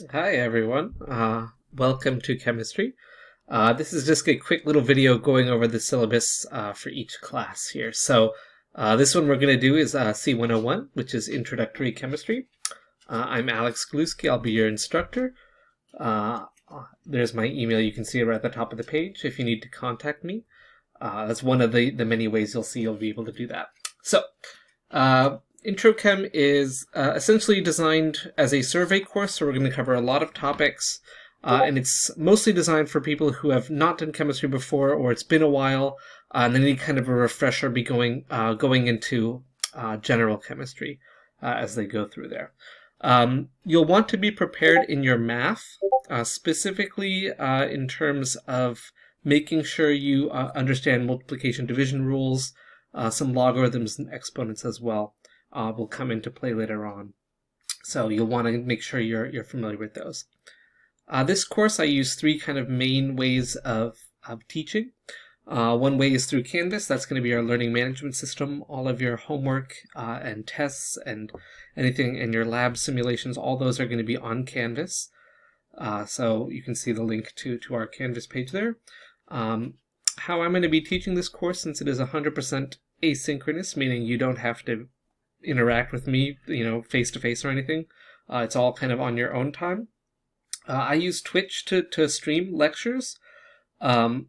Hi everyone. Welcome to chemistry. This is just a quick little video going over the syllabus for each class here. This one we're going to do is C101, which is Introductory Chemistry. I'm Alex Galuski. I'll be your instructor. There's my email. You can see it right at the top of the page if you need to contact me. That's one of the many ways you'll be able to do that. Intro Chem is essentially designed as a survey course, so we're going to cover a lot of topics, and it's mostly designed for people who have not done chemistry before, or it's been a while, and they need kind of a refresher going into general chemistry as they go through there. You'll want to be prepared in your math, specifically in terms of making sure you understand multiplication division rules, some logarithms and exponents as well. Will come into play later on. So you'll want to make sure you're familiar with those. This course I use three kind of main ways of teaching. One way is through Canvas. That's going to be our learning management system. All of your homework and tests and anything in your lab simulations, all those are going to be on Canvas. So you can see the link to our Canvas page there. How I'm going to be teaching this course, since it is 100% asynchronous, meaning you don't have to interact with me, face to face or anything. It's all kind of on your own time. I use Twitch to stream lectures. We're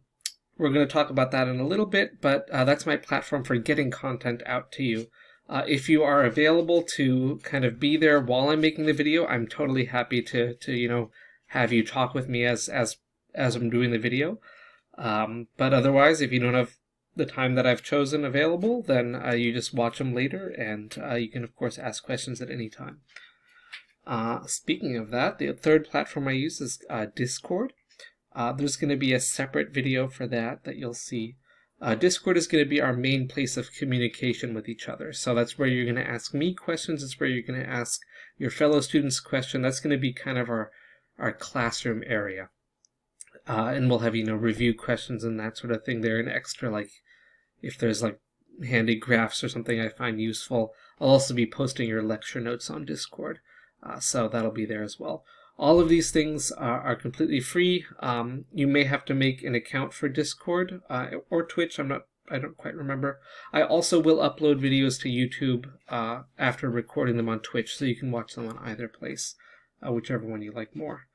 going to talk about that in a little bit, but that's my platform for getting content out to you. If you are available to kind of be there while I'm making the video, I'm totally happy to have you talk with me as I'm doing the video. But otherwise, if you don't have the time that I've chosen available, then you just watch them later, and you can of course ask questions at any time. Speaking of that, the third platform I use is Discord. There's going to be a separate video for that you'll see. Discord is going to be our main place of communication with each other. So that's where you're going to ask me questions. It's where you're going to ask your fellow students questions. That's going to be kind of our classroom area. And we'll have, review questions and that sort of thing there, and extra, if there's handy graphs or something I find useful. I'll also be posting your lecture notes on Discord, so that'll be there as well. All of these things are completely free. You may have to make an account for Discord or Twitch. I don't quite remember. I also will upload videos to YouTube after recording them on Twitch, so you can watch them on either place, whichever one you like more.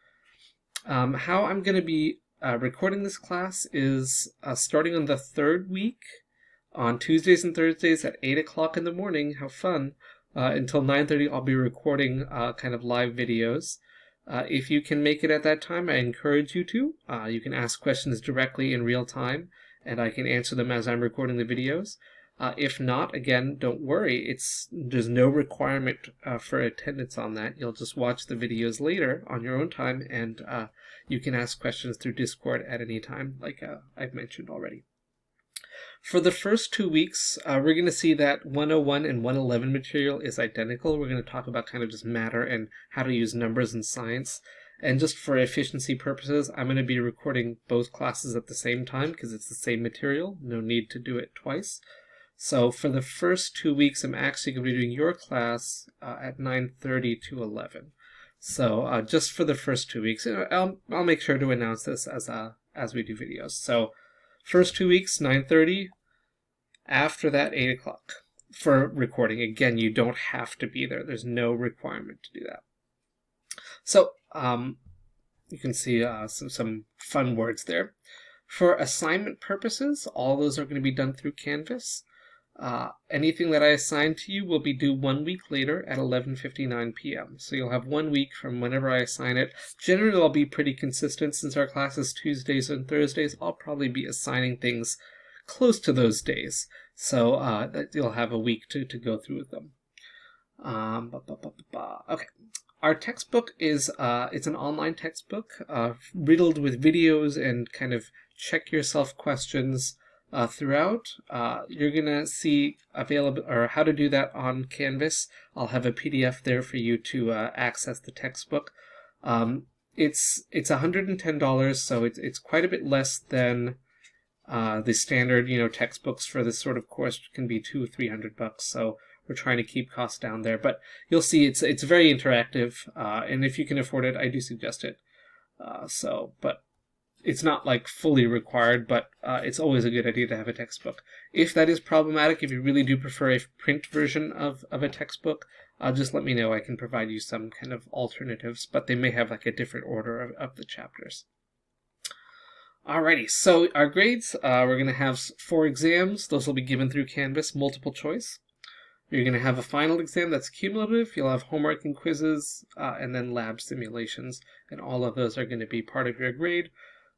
How I'm going to be recording this class is starting on the third week on Tuesdays and Thursdays at 8 o'clock in the morning. How fun. Until 9:30 I'll be recording kind of live videos. If you can make it at that time, I encourage you to. You can ask questions directly in real time, and I can answer them as I'm recording the videos. If not, again, don't worry. There's no requirement for attendance on that. You'll just watch the videos later on your own time, and you can ask questions through Discord at any time, like I've mentioned already. For the first 2 weeks, we're going to see that 101 and 111 material is identical. We're going to talk about kind of just matter and how to use numbers in science. And just for efficiency purposes, I'm going to be recording both classes at the same time because it's the same material. No need to do it twice. So for the first 2 weeks, I'm actually going to be doing your class at 9:30 to 11. So just for the first 2 weeks, I'll make sure to announce this as we do videos. So first 2 weeks, 9:30. After that, 8 o'clock for recording. Again, you don't have to be there. There's no requirement to do that. So you can see some fun words there. For assignment purposes, all those are going to be done through Canvas. Anything that I assign to you will be due 1 week later at 11:59 p.m. So you'll have 1 week from whenever I assign it. Generally, I'll be pretty consistent since our class is Tuesdays and Thursdays. I'll probably be assigning things close to those days. So that you'll have a week to go through with them. Okay. Our textbook is it's an online textbook riddled with videos and kind of check yourself questions throughout. You're gonna see available or how to do that on Canvas. I'll have a PDF there for you to access the textbook. It's $110, so it's quite a bit less than the standard textbooks for this sort of course can be $200 or $300. So we're trying to keep costs down there. But you'll see it's very interactive, and if you can afford it, I do suggest it. But it's not like fully required, but it's always a good idea to have a textbook. If that is problematic, if you really do prefer a print version of a textbook, just let me know. I can provide you some kind of alternatives, but they may have like a different order of the chapters. Alrighty, so our grades, we're going to have 4 exams. Those will be given through Canvas, multiple choice. You're going to have a final exam that's cumulative. You'll have homework and quizzes, and then lab simulations, and all of those are going to be part of your grade.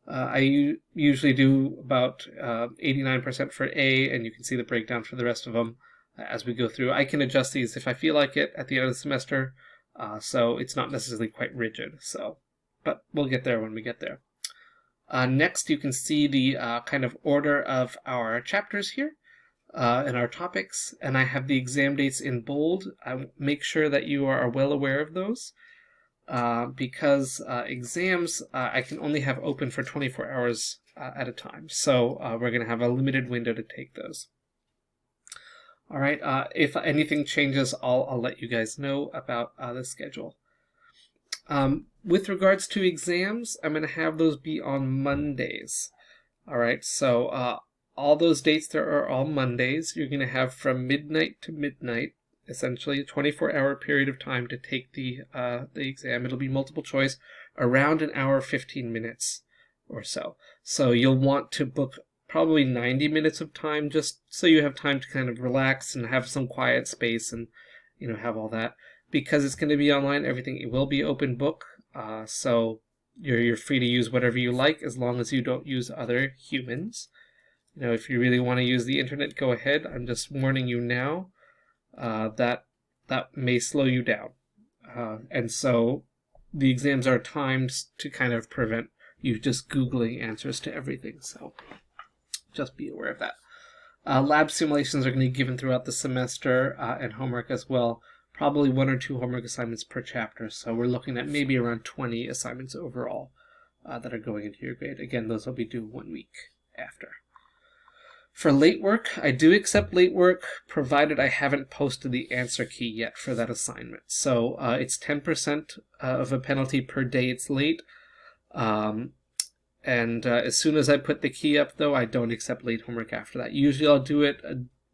I usually do about 89% for A, and you can see the breakdown for the rest of them as we go through. I can adjust these if I feel like it at the end of the semester, so it's not necessarily quite rigid. But we'll get there when we get there. Next, you can see the kind of order of our chapters here and our topics, and I have the exam dates in bold. I make sure that you are well aware of those. Because exams I can only have open for 24 hours at a time. So we're going to have a limited window to take those. All right, if anything changes, I'll let you guys know about the schedule. With regards to exams, I'm going to have those be on Mondays. All right, so all those dates there are all Mondays. You're going to have from midnight to midnight, essentially a 24-hour period of time to take the exam. It'll be multiple choice, around an hour, 15 minutes or so. So you'll want to book probably 90 minutes of time just so you have time to kind of relax and have some quiet space and, have all that. Because it's going to be online, everything will be open book. So you're free to use whatever you like as long as you don't use other humans. If you really want to use the internet, go ahead. I'm just warning you now. That may slow you down. And so the exams are timed to kind of prevent you just Googling answers to everything. So just be aware of that. Lab simulations are going to be given throughout the semester and homework as well. Probably 1 or 2 homework assignments per chapter. So we're looking at maybe around 20 assignments overall that are going into your grade. Again, those will be due 1 week after. For late work, I do accept late work, provided I haven't posted the answer key yet for that assignment. So it's 10% of a penalty per day it's late. And as soon as I put the key up, though, I don't accept late homework after that. Usually I'll do it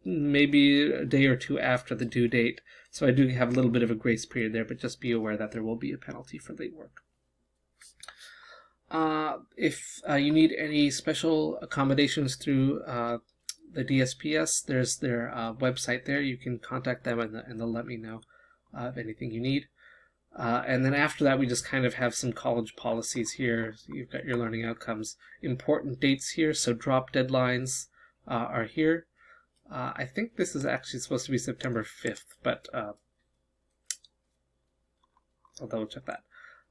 maybe a day or 2 after the due date. So I do have a little bit of a grace period there, but just be aware that there will be a penalty for late work. If you need any special accommodations through the DSPS, there's their website there. You can contact them and they'll let me know of anything you need. And then after that, we just kind of have some college policies here. So you've got your learning outcomes. Important dates here, so drop deadlines are here. I think this is actually supposed to be September 5th, but I'll double check that.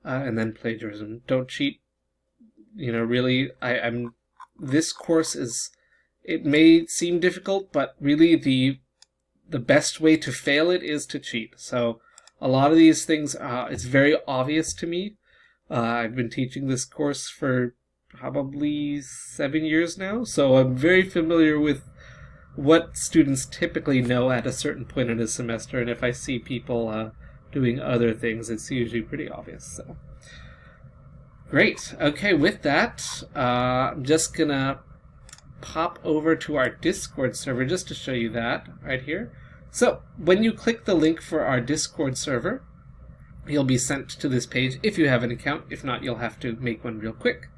And then plagiarism. Don't cheat. Really, this course is, it may seem difficult, but really the best way to fail it is to cheat. So a lot of these things, it's very obvious to me. I've been teaching this course for probably 7 years now, so I'm very familiar with what students typically know at a certain point in a semester, and if I see people doing other things, it's usually pretty obvious. So great. Okay, with that, I'm just gonna pop over to our Discord server just to show you that right here. So when you click the link for our Discord server, you'll be sent to this page if you have an account. If not, you'll have to make one real quick.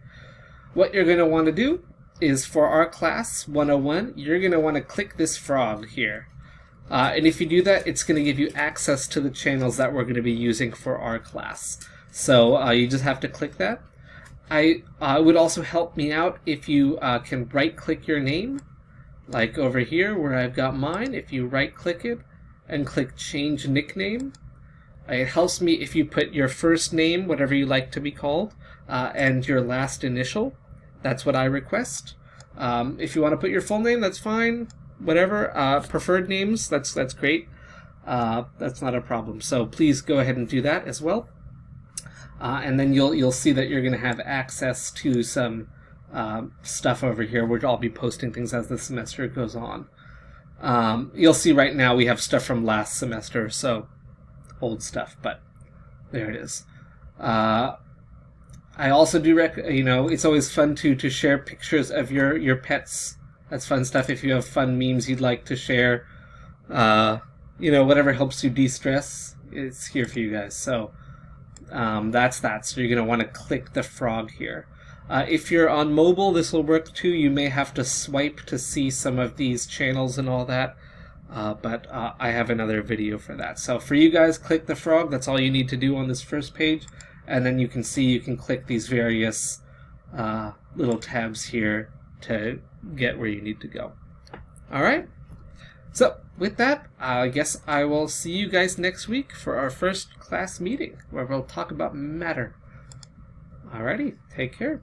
What you're going to want to do is for our class 101, you're going to want to click this frog here. And if you do that, it's going to give you access to the channels that we're going to be using for our class. So you just have to click that. It would also help me out if you can right-click your name, like over here where I've got mine. If you right-click it and click Change Nickname, it helps me if you put your first name, whatever you like to be called, and your last initial. That's what I request. If you want to put your full name, that's fine. Whatever. Preferred names, that's great. That's not a problem. So please go ahead and do that as well. And then you'll see that you're going to have access to some stuff over here, which I'll be posting things as the semester goes on. You'll see right now we have stuff from last semester, so old stuff, but there it is. I also do it's always fun to share pictures of your pets. That's fun stuff. If you have fun memes you'd like to share, whatever helps you de-stress, it's here for you guys. So that's that. So you're going to want to click the frog here. If you're on mobile, this will work too. You may have to swipe to see some of these channels and all that. But I have another video for that. So for you guys, click the frog. That's all you need to do on this first page. And then you can click these various little tabs here to get where you need to go. Alright? So, with that, I guess I will see you guys next week for our first class meeting, where we'll talk about matter. Alrighty, take care.